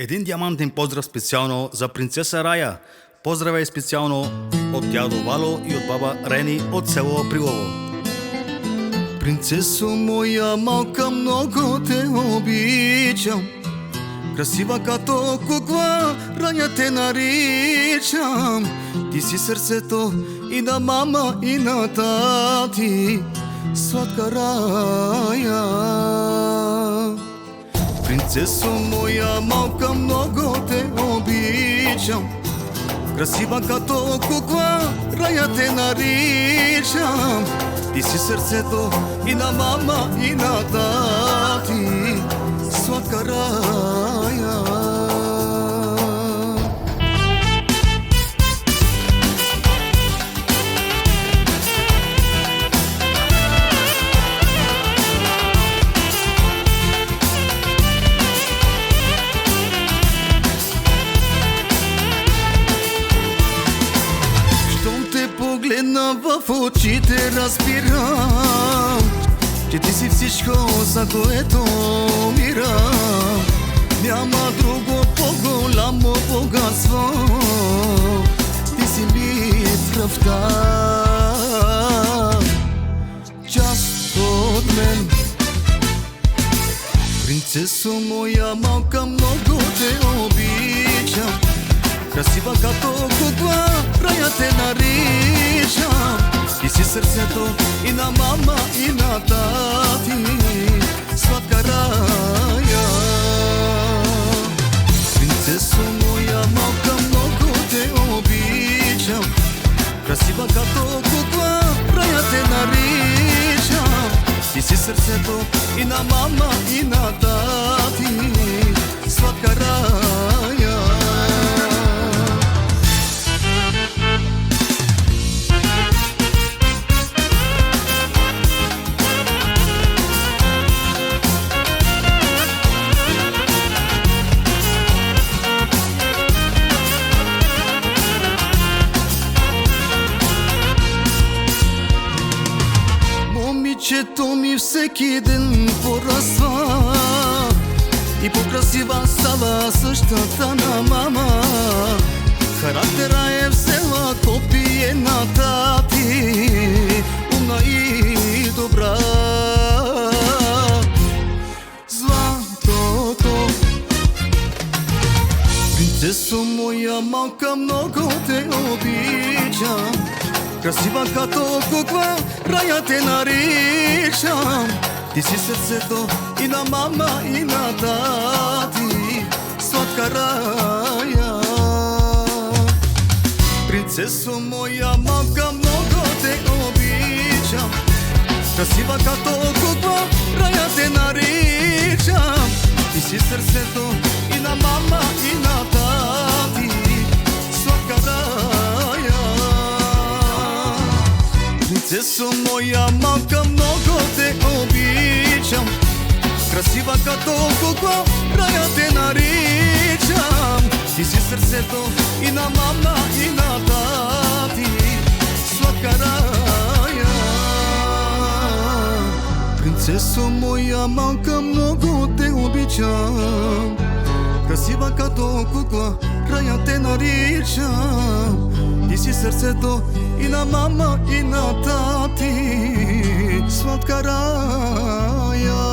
Един диамантен поздрав специално за принцеса Рая. Поздравей специално от дядо Вало и от баба Рени от село Прилово. Принцесо моя малка, много те обичам. Красива като кукла, Рая те наричам. Ти си сърцето и на мама, и на тати, сладка Рая. Принцесо моя малка, много те обичам. Красива като кукла, Рая те наричам. Ти си сърцето и на мама, и на тати, сладка Рая. Погледна в очите, разбирам, че ти си всичко, за което умирам. Няма друго по-голямо богатство, ти си ми тръвта, част от мен. Принцесо моя малка, много те обичам. Красива като кукла, Рая те наричам. Ти си сърцето и на мама, и на тати, сладка Рая. Принцесо моя малка, много те обичам. Красива като кукла, Рая те наричам. Ти си сърцето и на мама, и на тати, сладка Рая. Момичето ми всеки ден порасва и по-красива става същата на мама. Характера е взела копие на тати, умна и добра. Златото, принцесо моя малка, много те обичам. Красива като кукла, Рая те наричам. Ти си сърцето и на мама, и на тати, сладка Рая. Принцесо моя малка, много те обичам. Красива като кукла, Рая те наричам. Ти си сърцето и на мама, и на тати, сладка Рая. Принцесо моя малка, много те обичам. Красива като кукла, Рая те наричам. Ти си сърцето и на мама, и на тати, сладка Рая. Принцесо моя малка, много те обичам. Красива като кукла, Рая те наричам. Ти си сърцето и на мама, и на тати, сладка Рая.